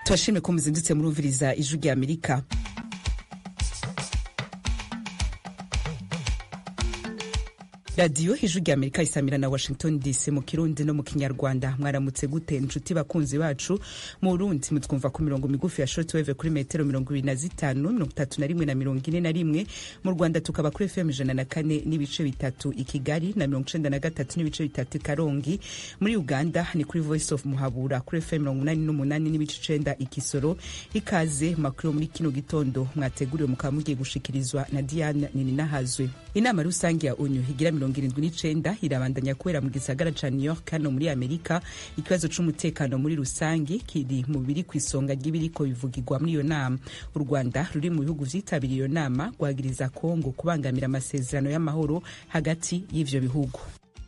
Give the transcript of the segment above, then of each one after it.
turashimye ko muzindutse murumviriza ijwi rya Amerika. radiyo ijwi rya Amerika isamira na Washington DC mu Kirundi no mu Kinyarwanda. Mwaramutse gute inshuti bakunzi bacu? Mu Burundi mutwumva ku mirongo migufi ya shortwave kuri metero 25, 31 na 41. Mu Rwanda tukaba kuri FM 104 n'ibice bitatu i Kigali na 93 n'ibice bitatu Karongi. Muri Uganda ni kuri Voice of Muhabura kuri FM 88 n'ibice 9 i Kisoro. Ikaze makuru muri kino gitondo mwateguriwe mukaba mugiye gushikirizwa na Diane Nininahazwe. Inama rusange ya ONU higira 79 irabandanya kubera mu gisagara ca New York hano muri Amerika. Ikibazo c'umutekano muri rusange kiri mu biri kwisonga ry'ibiriko bivugirwa muri iyo nama. U Rwanda ruri mu bihugu vyitabiriye iyo nama gwagiriza Kongo kubangamira amasezerano y'amahoro hagati y'ivyo bihugu.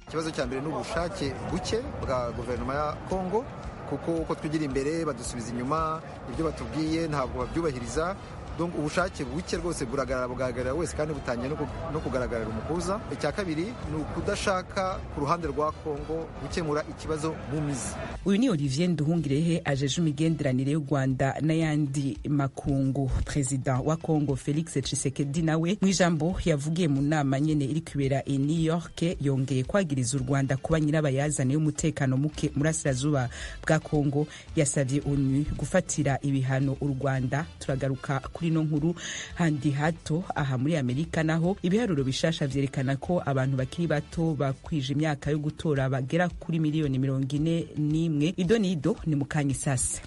Ikibazo cya mbere n'ubushake buke bwa guverinoma ya Kongo, kuko uko twigira imbere badusubiza inyuma, ibyo batubwiye ntabwo babyubahiriza. Donc ubushake buke rwose bugaragara wese kandi butangiye no kugaragarira umukuza. Icya kabiri ni ukudashaka ku ruhande rwa Kongo gukemura ikibazo mu mizi. Uyu ni Olivier Nduhungirehe ajeje imigenderanire y'u Rwanda n'ayandi makungu. President wa Kongo Felix Tshisekedi nawe mu ijambo yavugiye mu nama nyene iri kubera i New York yongeye kwagiriza u Rwanda kuba nyirabayazane y'umutekano muke murasirazuba bwa Kongo. Yasavye ONU gufatira ibihano u Rwanda. Turagaruka kuri no nkuru handi hato. Aha muri Amerika naho ibiharuro bishasha vyerekana ko abantu bakiri bato bakwije imyaka yo gutora bagera kuri miliyoni 41. Idonido ni mukanya sasa.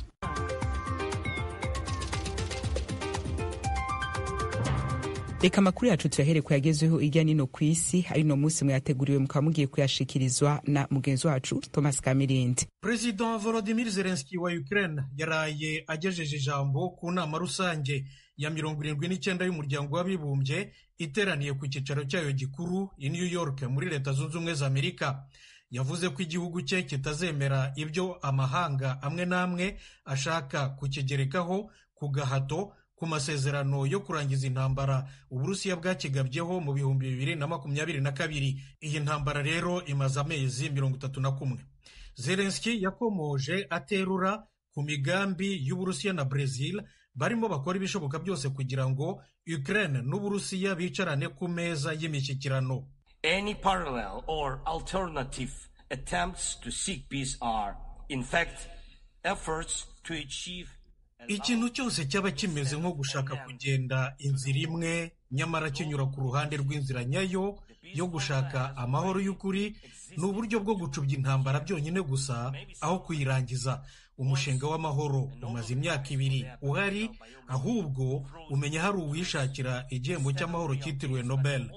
Reka makuru yacu tuyahere kuyagezweho irya nino kw'isi. Ari no musi mwateguriwe mukaba mugiye kuyashikirizwa na mugenzi wacu Thomas Kamirindi. President Volodymyr Zelensky wa Ukraine yaraye agejeje ijambo ku nama rusange ya 79 y'umuryango w'abibumbye iteraniye ku cyicaro cyayo gikuru i New York muri Leta Zunze Ubumwe za Amerika. Yavuze ko igihugu cye kitazemera ibyo amahanga amwe n'amwe ashaka kukigerekaho ku gahato ku masezerano yo kurangiza intambara Uburusiya bwakigabyeho mu 2022. Iyi ntambara rero imaze amezi 31. Zelensky yakomoje aterura ku migambi y'Uburusiya na Brazil barimo bakora ibishoboka byose kugira ngo Ukraine n'Uburusiya bicarane ku meza y'imishyikirano. Any parallel or alternative attempts to seek peace are, in fact, efforts to achieve. Ikintu cyose cyaba kimeze nko gushaka kugenda inzira imwe nyamara kinyura ku ruhande rw'inzira nyayo yo gushaka amahoro y'ukuri ni uburyo bwo gucubya intambara byonyine gusa aho kuyirangiza. Umushinga w'amahoro umaze imyaka 2 uhari, ahubwo umenya hari uwishakira igihembo cy'amahoro cyitiriwe Nobel.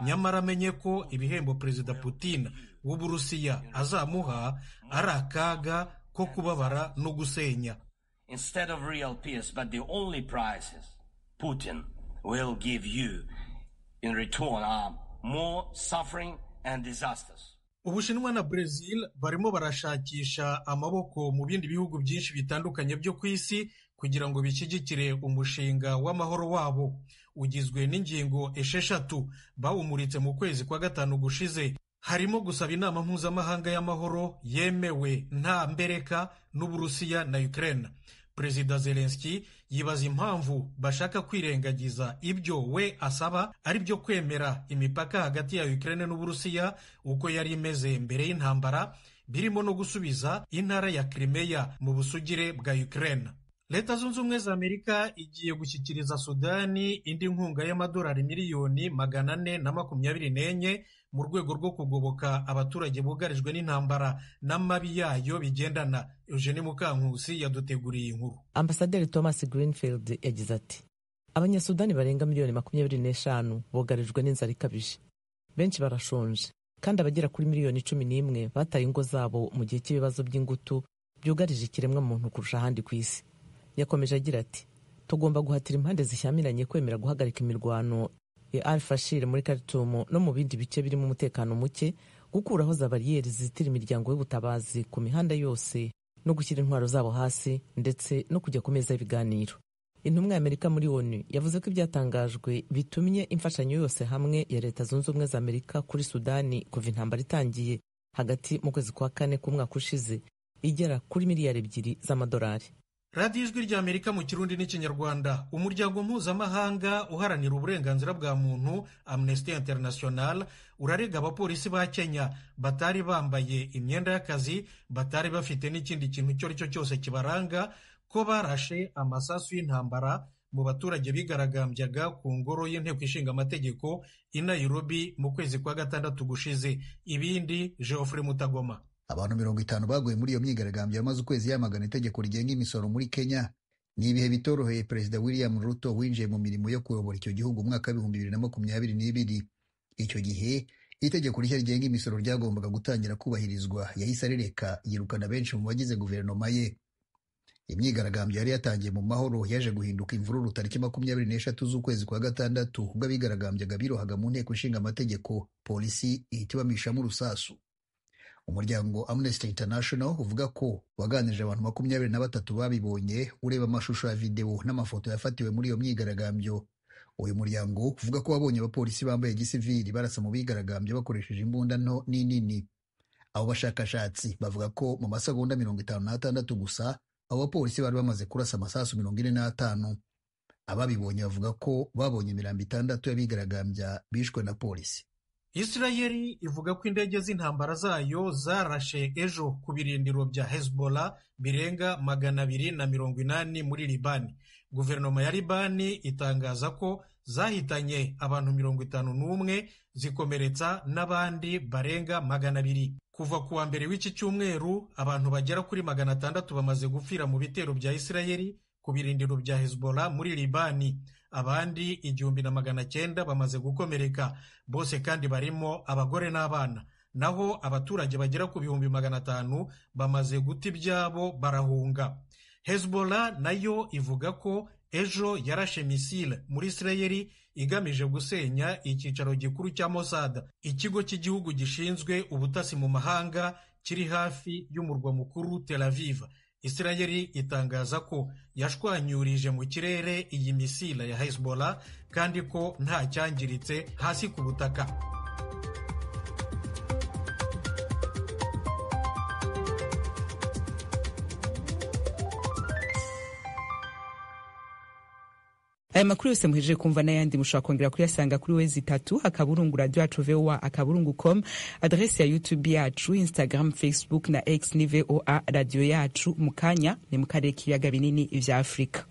Nyamara amenye ko ibihembo Perezida Putin w'Uburusiya azamuha ari akaga ko kubabara no gusenya. Instead of real peace, but the only prizes Putin will give you in return are more suffering and disasters. Ubushinwa na Brazil barimo barashakisha amaboko mu bindi bihugu byinshi bitandukanye byo ku isi kugira ngo bishyigikire umushinga w'amahoro wabo. Ugizwe n'ingingo 6 bawumuritse mu kwezi kwa gatanu gushize. Harimo gusaba inama mpuzamahanga y'amahoro yemewe nta mbereka n'Uburusiya na Ukraine. Perezida Zelensky yibaza impamvu bashaka kwirengagiza ibyo we asaba ari byo kwemera imipaka hagati ya Ukraine n'Uburusiya uko yari imeze mbere y'intambara, birimo no gusubiza intara ya Crimea mu busugire bwa Ukraine. Leta Zunze Ubumwe za Amerika igiye gushyikiriza Sudani indi nkunga y'amadolari miliyoni 424 mu rwego rwo kugoboka abaturage bugarijwe n'intambara n'amabi yayo bigendana. Eugene Mukankusi yaduteguriye inkuru. Ambasaderi Thomas Greenfield yagize ati, Abanyasudani barenga miliyoni 25 bugarijwe n'inzara ikabije. Benshi barashonje kandi abagera kuri miliyoni 11 bataye ingo zabo mu gihe cy'ibibazo by'ingutu byugarije ikiremwa muntu kurusha ahandi ku isi. Yakomeje agira ati, tugomba guhatira impande zishyamiranye kwemera guhagarika imirwano ya Al-Fashir muri Khartoum no mu bindi bice birimo umutekano muke, gukuraho za bariyeri zitira imiryango y'ubutabazi ku mihanda yose no gushyira intwaro zabo hasi ndetse no kujya ku meza y'ibiganiro. Intumwa y'Amerika muri ONU yavuze ko ibyatangajwe bitumye imfashanyo yose hamwe ya Leta Zunze Ubumwe za Amerika kuri Sudani kuva intambara itangiye hagati mu kwezi kwa 4 k'umwaka ushize igera kuri miliyari 2 z'amadolari. radiyo ijwi ry'Amerika mu Kirundi n'Ikinyarwanda. Umuryango mpuzamahanga uharanira uburenganzira bwa muntu Amnesty International urarega abapolisi ba Kenya batari bambaye imyenda y'akazi, batari bafite n'ikindi kintu icyo ari cyo cyose kibaranga, ko barashe amasasu y'intambara mu baturage bigaragambyaga ku ngoro y'inteko ishinga amategeko i Nairobi mu kwezi kwa gatandatu gushize. Ibindi Geoffrey Mutagoma. Abantu 50 baguye muri iyo myigaragambyo yamaze ukwezi yamagana itegeko rigenga imisoro muri Kenya. Ni ibihe bitoroheye Perezida William Ruto winjiye mu mirimo yo kuyobora icyo gihugu mu mwaka wa 2022. Icyo gihe itegeko rishya rigenga imisoro ryagombaga gutangira kubahirizwa yahise arereka yirukana benshi mu bagize guverinoma ye. Imyigaragambyo yari yatangiye mu mahoro yaje guhinduka imvururu tariki 23 z'ukwezi kwa gatandatu ubwo abigaragambyaga birohaga mu nteko ishinga amategeko, polisi ihita ibamishamo urusasu. Umuryango Amnesty International uvuga ko waganije abantu 23 babibonye ureba amashusho ya video n'amafoto yafatiwe muri iyo myigaragambyo. Uyu muryango uvuga ko wabonye abapolisi bambaye gisivili barasa mu bigaragambyo bakoresheje imbunda nto n'inini. Abo bashakashatsi bavuga ko mu masegonda 56 gusa abo bapolisi bari bamaze kurasa amasasu 45. Ababibonye bavuga ko babonye imirambo 6 y'abigaragambya bishwe na polisi. Israeli ivuga ko indege z'intambara zayo zarashe ejo ku birindiro bya Hezbollah birenga 280 muri Libani. Guverinoma ya Libani itangaza ko zahitanye abantu 51 zikomeretsa n'abandi barenga 200. Kuva kuwa mbere w'iki cyumweru abantu bagera kuri 600 bamaze gupfira mu bitero bya Israeli ku birindiro bya Hezbollah muri Libani. Abandi 1900 bamaze gukomereka, bose kandi barimo abagore n'abana. Naho abaturage bagera ku 500 bamaze guta ibyabo barahunga. Hezbollah nayo ivuga ko ejo yarashe misile muri Israeli igamije gusenya icyicaro gikuru cya Mossad, ikigo cy'igihugu gishinzwe ubutasi mu mahanga kiri hafi y'umurwa mukuru Tel Aviv. Israeli itangaza ko yashwanyurije mu kirere iyi misile ya Hezbollah kandi ko nta cyangiritse hasi ku butaka. Aya makuru yose muhejeje kumva n'ayandi mushobora kongera kuyasanga kuri wezi3 akaburungu radio yacu VOA akaburungu.com, adresse ya YouTube yacu, Instagram, Facebook na X ni VOA radio yacu. Mukanya ni mu karere k'ibiyaga binini vya Afrika.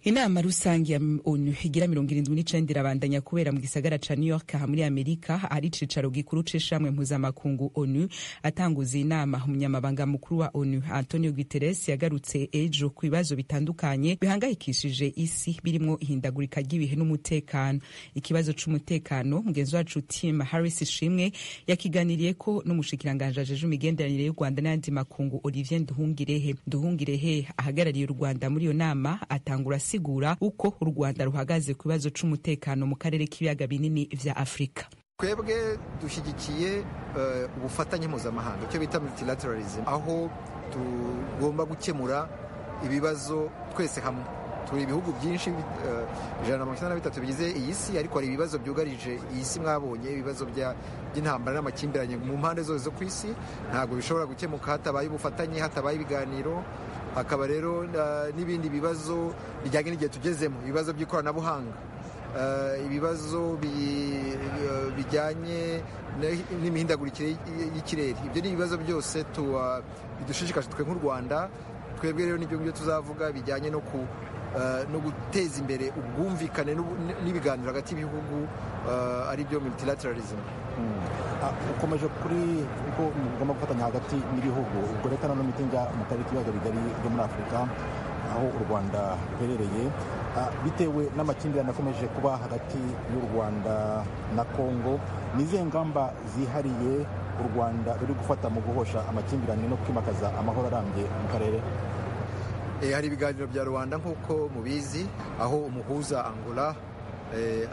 Inama rusange ya ONU igira 79 irabandanya kubera mu gisagara ca New York aha muri Amerika, ari cicaro gikuru c'ishamwe mpuzamakungu ONU. Atanguza inama umunyamabanga mukuru wa ONU Antonio Guterres yagarutse ejo ku bibazo bitandukanye bihangayikishije isi birimo ihindagurika ry'ibihe n'umutekano. Ikibazo c'umutekano mugenzi wacu Tim Harris Ishimwe yakiganiriye ko n'umushikiranganje ajeje imigenderanire y'u Rwanda n'andi makungu Olivier Nduhungirehe ahagarariye u Rwanda muri iyo nama. Atangura sigura uko u Rwanda ruhagaze ku bibazo c'umutekano mu karere k'ibiyaga binini vya Afrika. Twebwe dushyigikiye ubufatanye mpuzamahanga, icyo bita multilateralism, aho tugomba gukemura ibibazo twese hamwe. Turi ibihugu byinshi 183 bigize iyi si, ariko hari ibibazo byugarije iyi si. Mwabonye ibibazo by'intambara n'amakimbirane mu mpande zose zo ku isi, ntabwo bishobora gukemuka hatabaye ubufatanye, hatabaye ibiganiro. Hakaba rero n'ibindi bibazo bijyanye n'igihe tugezemo, ibibazo by'ikoranabuhanga, ibibazo bijyanye n'imihindagurikire y'ikirere. Ibyo ni ibibazo byose bidushishikaje twe nk'u Rwanda. Twebwe rero n'ibyo ngibyo tuzavuga bijyanye no guteza imbere ubwumvikane n'ibiganiro hagati y'ibihugu, ari byo multilateralism. Ukomeje kuri uko mugomba gufatanya hagati n'ibihugu, ubwo leta na none itinjya mu karere k'ibiyaga bigari byo muri Afurika aho u Rwanda ruherereye, bitewe n'amakimbirane akomeje kuba hagati y'u Rwanda na Kongo. Ni izihe ngamba zihariye u Rwanda ruri gufata mu guhosha amakimbirane no kwimakaza amahoro arambye mu karere? Hari ibiganiro bya Rwanda nk'uko mubizi, aho umuhuza Angola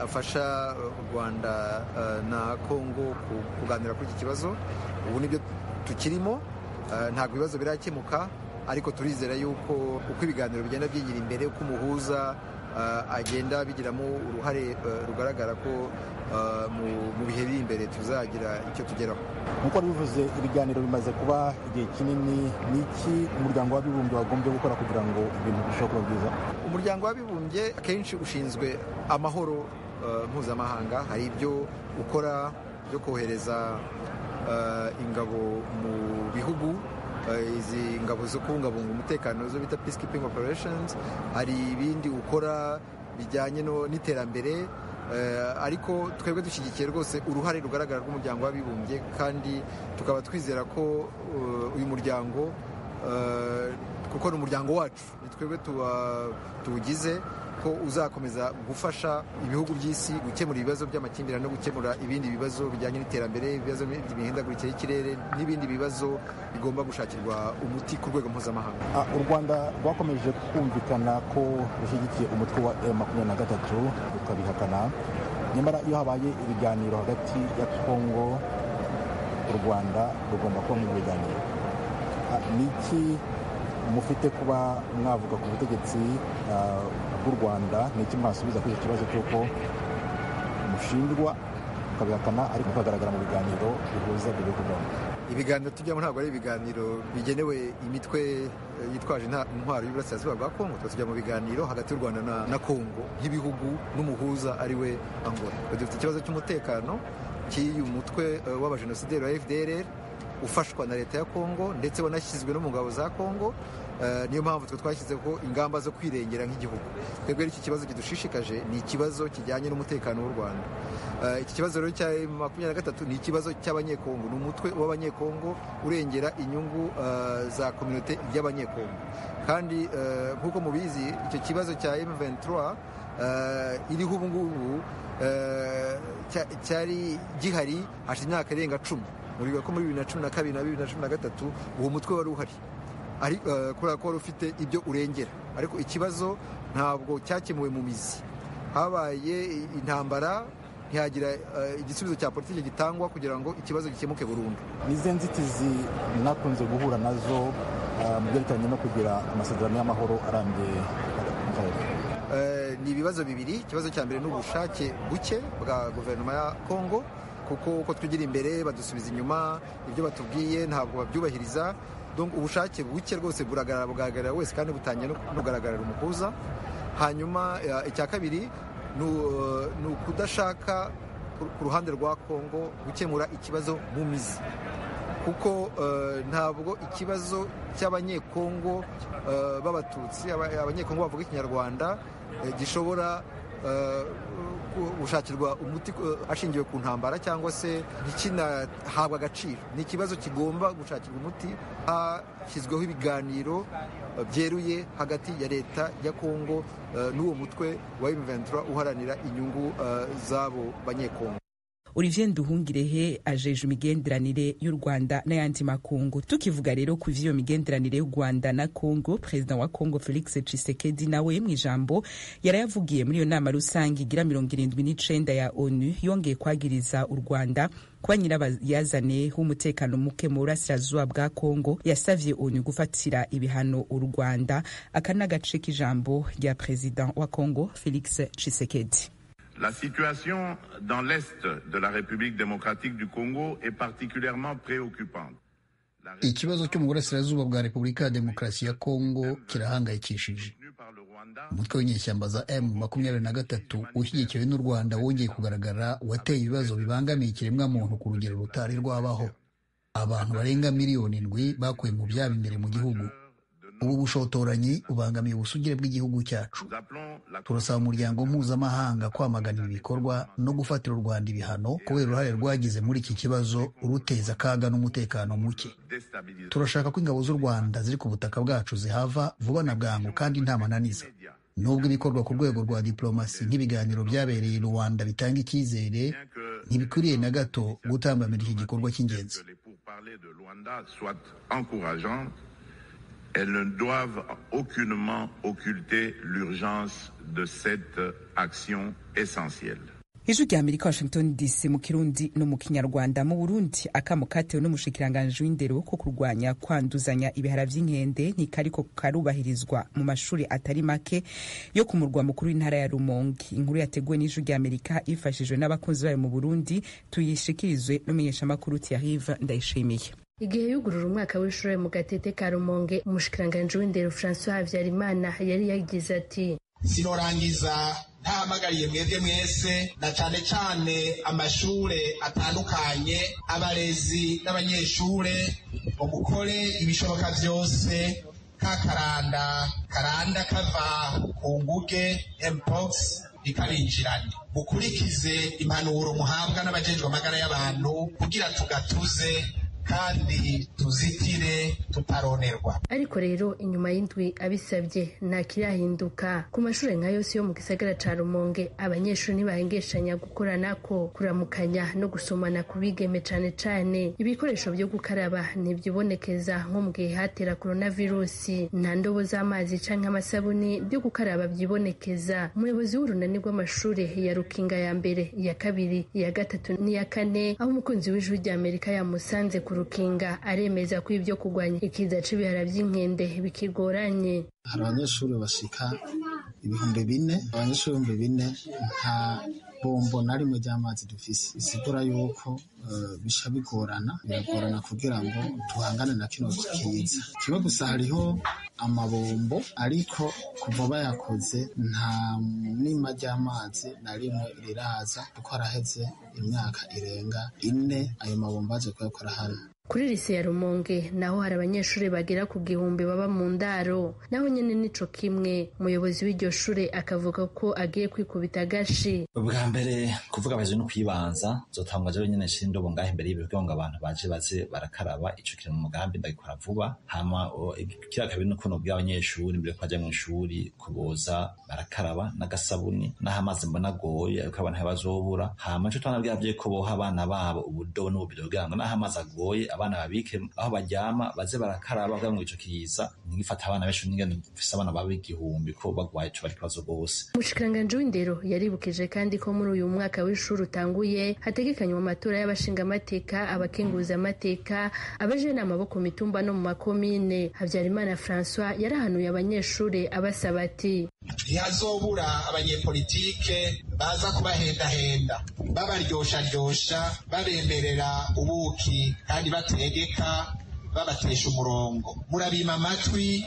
afasha u Rwanda na Kongo kuganira kuri iki kibazo. Ubu nibyo tukirimo, ntabwo ibibazo birakemuka, ariko turizera yuko uko ibiganiro bigenda byigira imbere, uko umuhuza agenda bigiramo uruhare rugaragara ko mu bihe biri imbere tuzagira icyo tugeraho. nk'uko bivuze ibiganiro bimaze kuba igihe kinini, n'iki umuryango w'abibumbye wagombye gukora kugira ngo ibintu birusheho kuba byiza? Umuryango w'abibumbye akenshi ushinzwe amahoro mpuzamahanga. Hari ibyo ukora byo kohereza ingabo mu bihugu, izi ngabo zo kubungabunga umutekano zo bita peacekeeping operations. Hari ibindi ukora bijyanye n'iterambere, ariko twebwe dushyigikiye rwose uruhare rugaragara rw'umuryango w'abibumbye, kandi tukaba twizera ko uyu muryango kuko ni umuryango wacu, ni twebwe tuwugize, ko uzakomeza gufasha ibihugu by'isi gukemura ibibazo by'amakimbirane no gukemura ibindi bibazo bijyanye n'iterambere, ibibazo by'imihindagurikire y'ikirere n'ibindi bibazo bigomba gushakirwa umuti ku rwego mpuzamahanga. U Rwanda rwakomeje kumvikana ko rushyigikiye umutwe wa M23 rukabihakana, nyamara iyo habaye ibiganiro hagati ya Kongo, u Rwanda rugomba kuba mu biganiro. Niki mufite kuba mwavuga ku butegetsi bw'u Rwanda, ni iki mwasubiza kuri icyo kibazo cy'uko mushinjwa mukabihakana ariko mukagaragara mu biganiro bihuza ibyo bihugu byombi? Ibiganiro tujyamo ntabwo ari ibiganiro bigenewe imitwe yitwaje intwaro y'uburasirazuba bwa Kongo. Tujya mu biganiro hagati y'u Rwanda na Kongo nk'ibihugu n'umuhuza ari we Angola. Dufite ikibazo cy'umutekano cy'uyu mutwe w'abajenosideri wa FDLR ufashwa na leta ya Kongo ndetse wanashyizwe no mu ngabo za Kongo. Niyo mpamvu twe twashyizeho ingamba zo kwirengera nk'igihugu. Twebwe iki kibazo kidushishikaje ni ikibazo kijyanye n'umutekano w'u Rwanda. Iki kibazo rero cya M23 ni ikibazo cy'abanyekongo, ni umutwe w'abanyekongo urengera inyungu za community y'abanyekongo. Kandi nk'uko mubizi icyo kibazo cya M23 iriho ubu ngubu cyari gihari hashize imyaka irenga 10. Muribuka ko muri 2012 na 2013 uwo mutwe wari uhari, kubera ko wari ufite ibyo urengera, ariko ikibazo ntabwo cyakemuwe mu mizi. Habaye intambara, ntihagira igisubizo cya politiki gitangwa kugira ngo ikibazo gikemuke burundu. Nize nzitizi nakunze guhura nazo mu byerekeranye no kugira amasezerano y'amahoro arambye mu karere? Ni ibibazo bibiri. Ikibazo cya mbere ni ubushake buke bwa guverinoma ya Kongo, kuko uko twigira imbere badusubiza inyuma, ibyo batubwiye ntabwo babyubahiriza. Donc ubushake buke rwose bugaragarira wese kandi butangiye no kugaragarira umuhuza. Hanyuma icya kabiri ni ukudashaka ku ruhande rwa Kongo gukemura ikibazo mu mizi, kuko ntabwo ikibazo cy'abanyekongo b'abatutsi, abanyekongo bavuga ikinyarwanda, gishobora gushakirwa umuti ashingiwe ku ntambara cyangwa se ntikinahabwa agaciro. Ni ikibazo kigomba gushakirwa umuti hashyizweho ibiganiro byeruye hagati ya leta ya Kongo n'uwo mutwe wa M23 uharanira inyungu z'abo banyekongo. Olivier Nduhungirehe ajeje imigenderanire y'u Rwanda n'ayandi makungu. Tukivuga rero ku vy'iyo migenderanire y'u Rwanda na Kongo, Perezida wa Kongo Felix Tshisekedi nawe mu ijambo yarayavugiye muri iyo nama rusange igira 79 ya ONU, yongeye kwagiriza u Rwanda kuba nyirabayazane h'umutekano muke mu burasirazuba bwa Kongo. Yasavye ONU gufatira ibihano u Rwanda. Aka n'agace k'ijambo rya Perezida wa Kongo Felix Tshisekedi. La situation dans l'est de la République démocratique du Congo est particulièrement préoccupante. Ikibazo cyo mu burasirazuba bwa Repubulika ya Demokarasi ya Kongo kirahangayikishije. Umutwe w'inyeshyamba za M23 ushyigikiwe n'u Rwanda wongeye kugaragara wateye ibibazo bibangamiye ikiremwamuntu ku rugero rutari rwabaho. Abantu barenga miliyoni 7 bakuwe mu byabo imbere mu gihugu. Ubu bushotoranyi ubangamiye ubusugire bw'igihugu cyacu. Turasaba umuryango mpuzamahanga kwamagana ibi bikorwa no gufatira u Rwanda ibihano kubera uruhare rwagize muri iki kibazo uruteza akaga n'umutekano muke. Turashaka ko ingabo z'u Rwanda ziri ku butaka bwacu zihava vuba na bwangu kandi nta mananiza. Nubwo ibikorwa ku rwego rwa diplomasi nk'ibiganiro byabereye i Rwanda bitanga icyizere, ntibikwiriye na gato gutambamira iki gikorwa cy'ingenzi. Elles ne doivent aucunement occulter l'urgence de cette action essentielle. ijwi rya Amerika, Washington DC, mu Kirundi no mu Kinyarwanda. Mu Burundi akamo katewe n'umushikiranganji w'indero ko kurwanya kwanduzanya ibihara vy'inkende ntikariko karubahirizwa mu mashuri atari make yo ku murwa mukuru w'intara ya Rumonge. Inkuru yateguwe n'ijwi rya Amerika ifashijwe n'abakozi bayo mu Burundi, tuyishikirizwe n'umumenyeshamakuru Thierry Ndayishimiye. Igihe yugurura umwaka w'ishure mu gatete ka Rumonge, umushikiranganji w'indero François Habyarimana yari yagize ati: sinorangiza ntahamagariye mwebwe mwese na cane cane amashure atandukanye, abarezi n'abanyeshure ngo mukore ibishoboka vyose karanda kava ku nguge mpox ikabinjiranye, mukurikize impanuro muhabwa n'abajejwe amagara y'abantu kugira tugatuze kandi tuzitire tutaronerwa. Ariko rero inyuma y'indwi abisabye nta kirahinduka. Ku mashure nka yose yo mu gisagara ca Rumonge, abanyeshuri ntibahengeshanya gukoranako, kuramukanya no gusomana ku bigeme cane cane. Ibikoresho vyo gukaraba ntivyibonekeza nko mu gihe hatera coronavirusi, nta ndobo z'amazi canke amasabuni byo gukaraba vyibonekeza. Umuyobozi w'urunani rw'amashure ya Rukinga ya mbere, iya kabiri, iya gatatu n'iya kane, aho umukunzi w'ijwi rya Amerika yamusanze ku Rukinga, aremeza ko ibyo kugwanya ikiza c'ibihara vy'inkende bikigoranye. Hari abanyeshuri bashika 4,000, abanyeshuri 4,000 nta bombo na rimwe ry'amazi dufise, bisigura yuko bisha biragorana kugira ngo tuhangane na kino kiza. Kimwe gusa hariho amabombo, ariko kuva bayakoze nta nima ry'amazi na rimwe riraza, kuko haraheze imyaka irenga 4 ayo mabombo aje kuyakora hano. Kuri lise ya Rumonge naho hari abanyeshuri bagera ku 1000 baba mu ndaro, naho nyene nico kimwe. Umuyobozi w'iryo shure akavuga ko agiye kwikubita agashi. Ubwa mbere kuvuga baje no kwibanza zotangaje wenyene shindobo ngahe imbere y'ibiryo ngo abantu baze barakaraba, ico kiri mu mugambi ndagikora vuba. Hama kira kabiri no kuno bw'abanyeshuri mbere kwaje mu ishuri kuboza barakaraba n'agasabuni n'amazi mbona goye, ariko abantu bazobura. Hama cyo twanabwiye ko boha abana babo ubudobo n'ububiro bw'ango n'amazi agoye, abana babike aho baryama baze barakaraba kugira ngo ico kiza ngifata abana benshi n'ingene mfise abana baba 1000 ko bagwaye cyo bari kwazo gose. Umushikiranganje w'indero yaribukije kandi ko muri uyu mwaka w'ishuri utanguye hategekanywa amatora y'abashinga amateka, abakenguza amateka, abajenama bo ku mitumba no mu makomine. Habyarimana François yarahanuye abanyeshure abasaba ati: ntihazobura abanyepolitike baza kubahendahenda, babaryosha babemerera ubuki kandi bategeka babatesha umurongo. Murabima amatwi,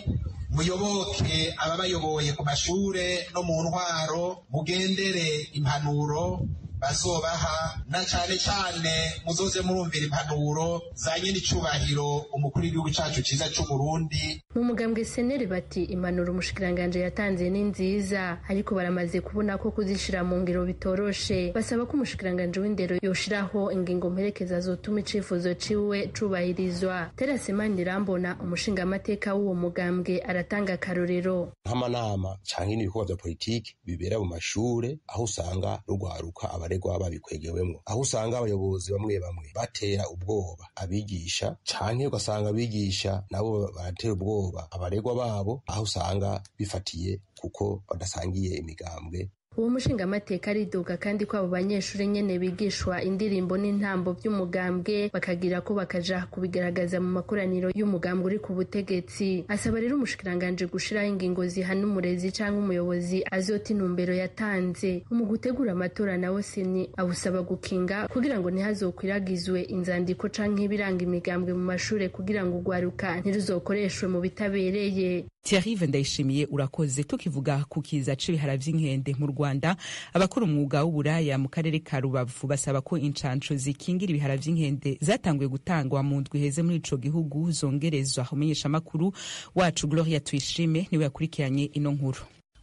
muyoboke ababayoboye ku mashure no mu ntwaro, mugendere impanuro bazobaha, na cane cane muzoze murumvira impanuro za nyene icubahiro umukuru w'igihugu cacu ciza c'Uburundi. Mu mugambwe seneri bati impanuro umushikiranganje yatanze ni nziza, ariko baramaze kubona ko kuzishira mu ngiro bitoroshe. Basaba ko umushikiranganje w'indero yoshiraho ingingo mperekeza zotuma icifuzo ciwe cubahirizwa. Terase Manirambona, umushinga amateka w'uwo mugambwe, aratanga akarorero. Nk'amanama canke ibikorwa vya politiki bibera mu mashure, aho usanga rugwaruka abaregwa babikwegewemwo, aho usanga abayobozi bamwe batera ubwoba abigisha, canke ugasanga abigisha nabo baratera ubwoba abaregwa babo, aho usanga bifatiye kuko badasangiye imigambwe. Uwo mushinga amateka ariduga kandi ko abo banyeshuri nyene bigishwa indirimbo n'intambo by'umugambwe bakagira ko bakaja kubigaragaza mu makoraniro y'umugambwe uri ku butegetsi. Asaba rero umushikiranganje gushiraho ingingo zihana umurezi canke umuyobozi azota intumbero yatanze. Mu gutegura amatora nawo seni abusaba gukinga kugira ngo ntihazokwiragizwe inzandiko canke ibiranga imigambwe mu mashure kugira ngo ugwaruka ntiruzokoreshwe mu bitabereye. Thierry Ndayishimiye, urakoze. Tukivuga ku kiza c'ibihara vy'inkende mu Rwanda, abakora umwuga w'uburaya mu karere ka Rubavu basaba ko incanco zikingira ibihara vy'inkende zatanguye gutangwa mu ndwi heze muri ico gihugu zongerezwa. Umumenyeshamakuru wacu Gloria Tuyishime niwe yakurikiranye ino nkuru.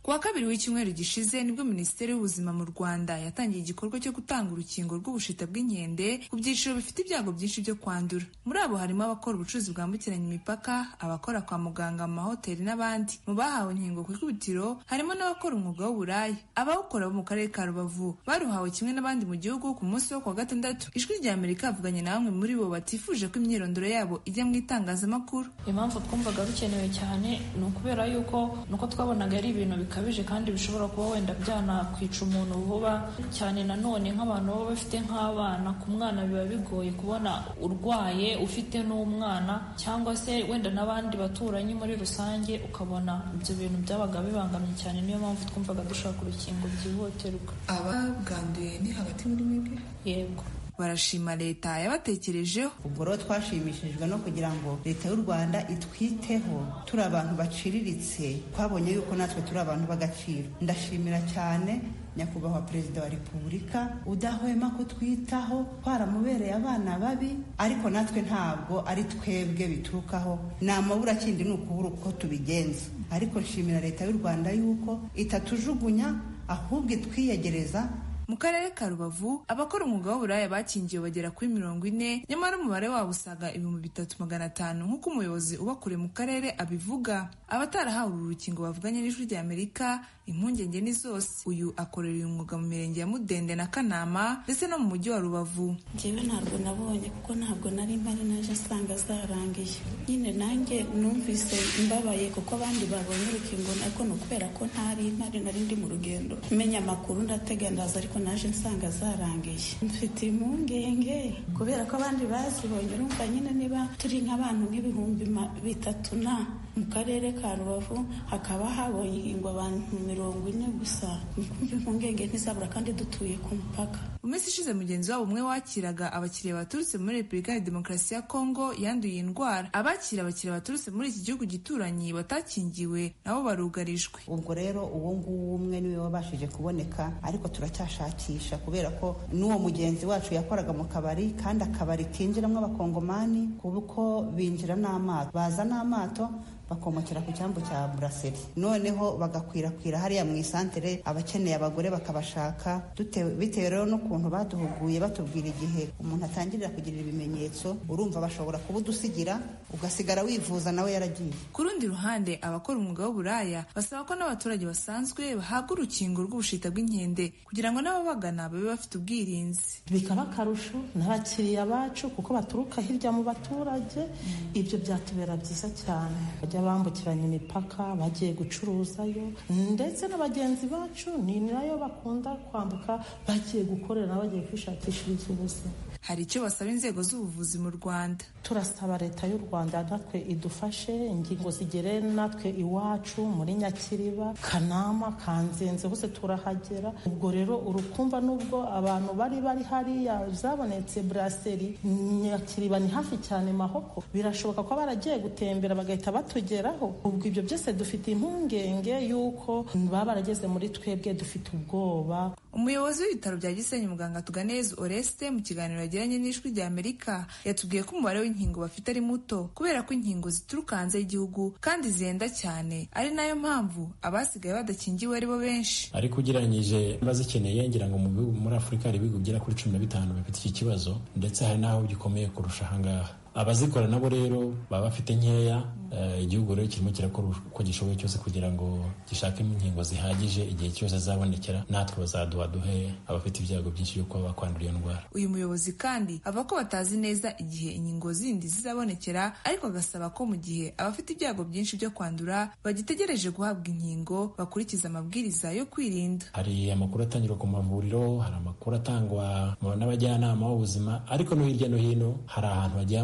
Kuwa kabiri w'icyumweru gishize nibwo Minisiteri y'Ubuzima mu Rwanda yatangiye igikorwa cyo gutanga urukingo rw'ubushita bw'inkende ku byiciro bifite ibyago byinshi byo kwandura. Muri abo harimo abakora ubucuruzi bwambukiranya imipaka, abakora kwa muganga mu mahoteli n'abandi. Mu bahawe inkingo ku ikubitiro harimo n'abakora umwuga w'uburaya. Abawukora bo mu karere ka Rubavu baruhawe kimwe n'abandi mu gihugu ku munsi wo kuwa gatandatu. Ijwi rya Amerika avuganye na bamwe muri bo batifuje ko imyirondoro yabo ijya mu itangazamakuru. Impamvu twumvaga rukenewe cyane ni ukubera yuko nuko twabonaga ari ibintu bikabije kandi bishobora kuba wenda byanakwica umuntu vuba cyane. Nanone nk'abantu baba bafite nk'abana, ku mwana biba bigoye kubona urwaye ufite n'umwana, cyangwa se wenda n'abandi baturanyi muri rusange, ukabona ibyo bintu byabaga bibangamye cyane. Niyo mpamvu twumvaga dushaka urukingo byihutirwa. Ababwanduye ni hagati muri mwebwe? Yego. Barashima leta yabatekerejeho. Ubwo rero twashimishijwe no kugira ngo leta y'u Rwanda itwiteho, turi abantu baciriritse, twabonye yuko natwe turi abantu b'agaciro. Ndashimira cyane nyakubahwa Perezida wa Repubulika udahwema kutwitaho, twaramubereye abana babi, ariko natwe ntabwo ari twebwe biturukaho, ni amabura kindi ni ukubura uko tubigenza. Ariko nshimira leta y'u Rwanda yuko itatujugunya, ahubwo itwiyegereza. Mu karere ka Rubavu abakora umwuga w'uburaya bakingiwe bagera kuri 40, nyamara umubare wabo usaga 3500 nk'uko umuyobozi ubakuriye mu karere abivuga. Abatarahawe uru rukingo bavuganye n'Ijwi ry'Amerika, impungenge ni zose. Uyu akorera uyu mwuga mu mirenge ya Mudende na Kanama ndetse no mu mujyi wa Rubavu. Njyewe ntabwo nabonye kuko ntabwo nari mpari, naje asanga zarangiye. Nyine nanjye numvise mbabaye kuko abandi babonye urukingo, ariko no kubera ko ntari mpari, nari ndi mu rugendo menya amakuru ndatega ndaza, ariko naje nsanga zarangiye. Mfite impungenge kubera ko abandi bazibonye. Urumva nyine niba turi nk'abantu nk'ibihumbi 3 mu karere ka Rubavu, hakaba habonye inkingo abantu 40 gusa, impungenge ntizabura kandi dutuye ku mupaka. Mu minsi ishize mugenzi wabo umwe wakiraga abakiriya baturutse muri Repubulika ya Demokarasi ya Kongo yanduye indwara. Abakira abakiriya baturutse muri iki gihugu gituranyi batakingiwe nabo barugarijwe. Ubwo rero uwo nguwo umwe niwe wabashije kuboneka, ariko turacyashakisha kubera ko n'uwo mugenzi wacu yakoraga mu kabari, kandi akabari kinjiramo abakongomani kuko binjira n'amato, baza n'amato bakomokera ku cyambu cya Brasserie, noneho bagakwirakwira hariya mu isantere, abakeneye abagore bakabashaka. Bitewe rero n'ukuntu baduhuguye batubwira igihe umuntu atangirira kugira ibimenyetso, urumva bashobora kubudusigira ugasigara wivuza nawe yaragiye. Ku rundi ruhande abakora umwuga w'uburaya basaba ko n'abaturage basanzwe bahabwa urukingo rw'ubushita bw'inkende kugira ngo n'ababagana babe bafite ubwirinzi. Bikaba akarusho n'abakiriya bacu kuko baturuka hirya mu baturage, ibyo byatubera byiza cyane. Bambukiranya imipaka bagiye gucuruzayo, ndetse n'abagenzi bacu ni nayo bakunda kwambuka bagiye gukorera, bagiye kwishakishiriza ubuzima. Hari icyo basaba inzego z'ubuvuzi mu Rwanda. Turasaba leta y'u Rwanda natwe idufashe, ingingo zigere natwe iwacu muri Nyakiriba, Kanama, Kanzenze, hose turahagera. Ubwo rero urukumva nubwo abantu bari hariya zabonetse Brasserie, Nyakiriba ni hafi cyane Mahoko, birashoboka ko baragiye gutembera bagahita batugeraho. Ubwo ibyo byose dufite impungenge yuko baba barageze muri twebwe, dufite ubwoba. Umuyobozi w'ibitaro bya Gisenyi muganga Tuganeza Oreste mu kiganiro yagiranye n'Ijwi ry'Amerika yatubwiye ko umubare w'inkingo bafite ari muto kubera ko inkingo zituruka hanze y'igihugu kandi zihenda cyane, ari nayo mpamvu abasigaye badakingiwe ari bo benshi. Ariko ugereranyije bazikeneye, ngira ngo mu bihugu muri Afurika hari ibihugu bigera kuri 15 bifite iki kibazo, ndetse hari n'aho gikomeye kurusha ahangaha. Abazikora nabo rero baba bafite nkeya. Igihugu rero kirimo kirakora uko gishoboye cyose kugira ngo gishakemo inkingo zihagije, igihe cyose zabonekera natwe bazaduha duhe abafite ibyago byinshi yuko bakwandura iyo ndwara. Uyu muyobozi kandi avuga ko batazi neza igihe inkingo zindi zizabonekera, ariko agasaba ko mu gihe abafite ibyago byinshi byo kwandura bagitegereje guhabwa inkingo bakurikiza amabwiriza yo kwirinda. Hari amakuru atangirwa ku mavuriro, hari amakuru atangwa n'abajyanama b'ubuzima, ariko no hirya no hino hari ahantu hagiye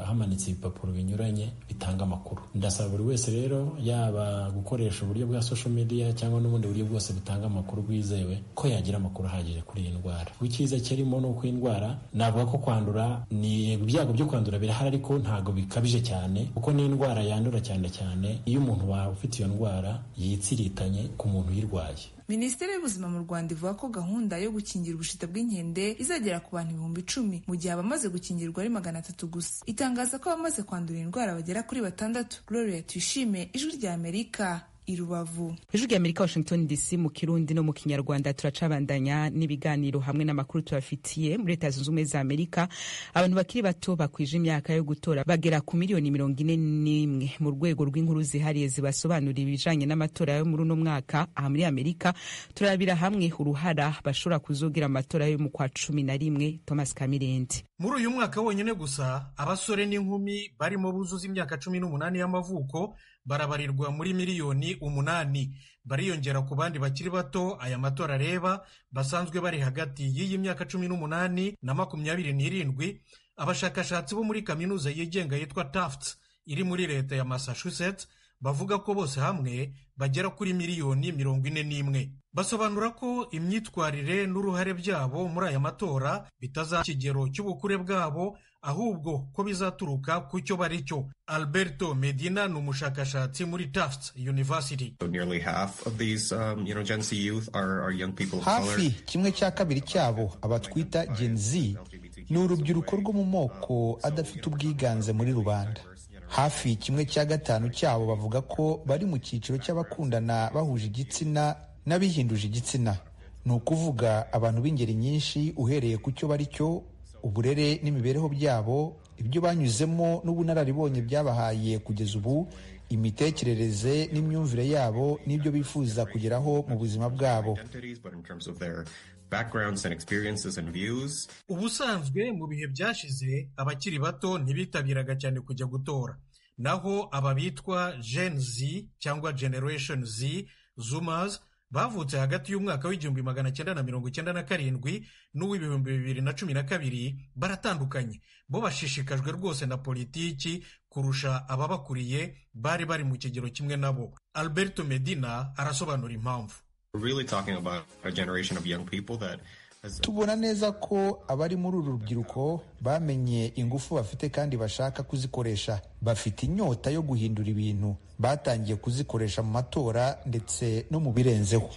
hamanitse ibipapuro binyuranye bitanga amakuru. Ndasaba buri wese rero, yaba gukoresha uburyo bwa social media cyangwa n'ubundi buryo bwose butanga amakuru bwizewe, ko yagira amakuru ahagije kuri iyi ndwara. Icyiza kirimo ni uko indwara, navuga ko kwandura, ni ibyago byo kwandura birahari, ariko ntabwo bikabije cyane, kuko ni indwara yandura cyane cyane iyo umuntu ufite iyo ndwara yitsiritanye ku muntu uyirwaye. Minisiteri y'Ubuzima mu Rwanda ivuga ko gahunda yo gukingira ubushita bw'inkende izagera ku bantu 10,000 mu gihe abamaze gukingirwa ari 300 gusa. Itangaza ko abamaze kwandura indwara bagera kuri 6. Gloria Tuyishime, Ijwi ry'Amerika, i Rubavu. Ijwi ry'Amerika, Washington DC, mu Kirundi no mu Kinyarwanda. Turacabandanya n'ibiganiro hamwe n'amakuru tubafitiye. Muri Leta Zunze Ubumwe za Amerika, abantu bakiri bato bakwije imyaka yo gutora bagera ku miliyoni 41 mu rwego rw'inkuru zihariye zibasobanurira ibijanye n'amatora yo muri uno mwaka. Aha muri Amerika turabira hamwe uruhara bashobora kuzogira amatora yo mu kwa 11. Thomas Kamirindi. Muri uyu mwaka wonyine gusa abasore n'inkumi barimo buzuza imyaka 18 y'amavuko barabarirwa muri miliyoni 8 bariyongera ku bandi bakiri bato aya matora areba basanzwe bari hagati y'iyi myaka 18 na 27. Abashakashatsi bo muri kaminuza yigenga yitwa Tufts iri muri leta ya Massachusetts bavuga ko bose hamwe bagera kuri miliyoni 41. Basobanura ko imyitwarire n'uruhare byabo muri aya matora bitaza kigero cy'ubukure bwabo, ahubwo ko bizaturuka ku cyo bari cyo. Alberto Medina ni umushakashatsi muri Tufts University. Hafi kimwe cya kabiri cyabo abatwita Gen Z ni urubyiruko rwo mu moko adafite ubwiganze muri rubanda. Hafi kimwe cya gatanu cyabo bavuga ko bari mu cyiciro cy'abakundana bahuje igitsina n'abihinduje igitsina. Ni ukuvuga abantu b'ingeri nyinshi uhereye ku cyo bari cyo, uburere n'imibereho byabo, ibyo banyuzemo n'ubunararibonye byabahaye kugeza ubu, imitekerereze n'imyumvire yabo n'ibyo bifuza kugeraho mu buzima bwabo. Ubusanzwe mu bihe byashize abakiri bato ntibitabiraga cyane kujya gutora, naho aba bitwa Gen Z cyangwa Generation Z Zoomers bavutse hagati y'umwaka w'1997 n'uw'2012 baratandukanye. Bo bashishikajwe rwose na politiki kurusha ababakuriye bari bari mu kigero kimwe nabo. Alberto Medina arasobanura impamvu. Tubona neza ko abari muri uru rubyiruko bamenye ingufu bafite kandi bashaka kuzikoresha. Bafite inyota yo guhindura ibintu, batangiye kuzikoresha mu matora ndetse no mu birenzeho.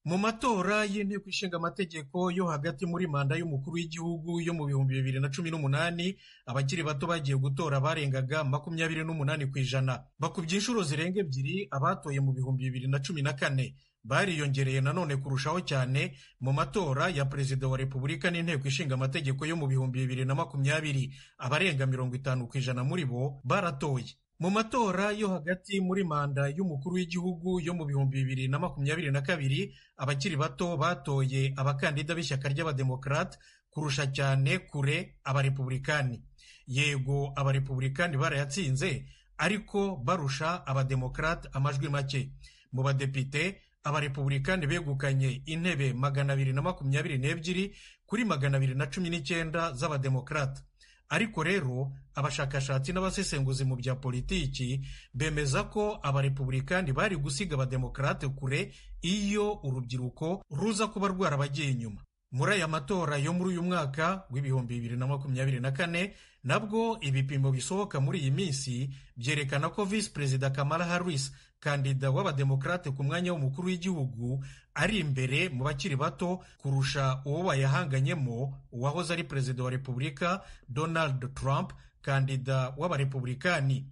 Mu matora y'inteko ishinga amategeko yo hagati muri manda y'umukuru w'igihugu yo mu 2018 abakiri bato bagiye gutora barengaga 28%. Bakubye inshuro zirenga ebyiri abatoye mu 2014. Bariyongereye nanone kurushaho cyane mu matora ya perezida wa repubulika n'inteko ishinga amategeko yo mu 2020. Abarenga 50% muri bo baratoye. Mu matora yo hagati muri manda y'umukuru w'igihugu yo mu 2022 abakiri bato batoye abakandida b'ishyaka ry'abademokrate kurusha cyane kure abarepublikani. Yego abarepublikani barayatsinze ariko barusha abademokrate amajwi make. Mu badepite abarepublikani begukanye intebe 222 kuri 219 z'abademokrate. Ariko rero abashakashatsi n'abasesenguzi mu bya politiki bemeza ko abarepublikani bari gusiga abademokrate kure iyo urubyiruko ruza kuba rwarabagiye inyuma. Muri aya matora yo muri uyu mwaka w'2024 nabwo ibipimo bisohoka muri iyi minsi byerekana ko Vice President Kamala Harris, kandida w'abademokrate ku mwanya w'umukuru w'igihugu, ari imbere mu bakiri bato kurusha uwo bayahanganyemo uwahoze ari perezida wa repubulika Donald Trump, kandida w'abarepublikani.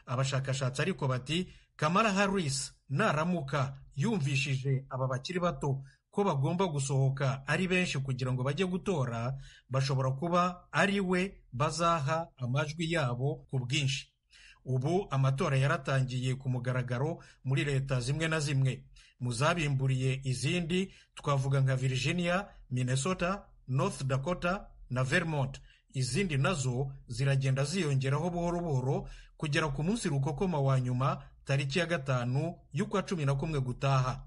Abashakashatsi ariko bati Kamala Harris naramuka yumvishije aba bakiri bato ko bagomba gusohoka ari benshi kugira ngo bajye gutora, bashobora kuba ari we bazaha amajwi yabo ku bwinshi. Ubu amatora yaratangiye ku mugaragaro muri leta zimwe na zimwe. Muzabimburiye izindi twavuga nka Virginia, Minnesota, North Dakota na Vermont. Izindi nazo ziragenda ziyongeraho buhoro buhoro kugera ku munsi rukokoma wa nyuma tariki ya 5 y'ukwa 11 gutaha.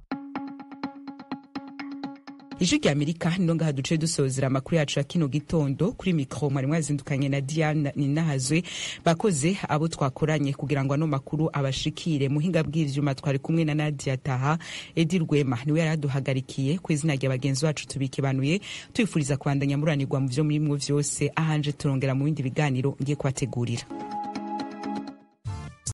Ijwi ry'Amerika nino ngaha duce dusozera amakuru yacu ya kino gitondo. Kuri mikro mwari mwazindukanye na Diane Ninahazwe, bakoze abo twakoranye kugira ngo ano makuru abashikire. Muhinga bw'ivyuma twari kumwe na Nadia Taha. Edi Rwema niwe yaraduhagarikiye. Ku izina rya bagenzi bacu tubikibanuye twifuriza kwandanya muranirwa mu vyo muri mwo vyose. Ahanje turongera mu bindi biganiro ngiye kwategurira.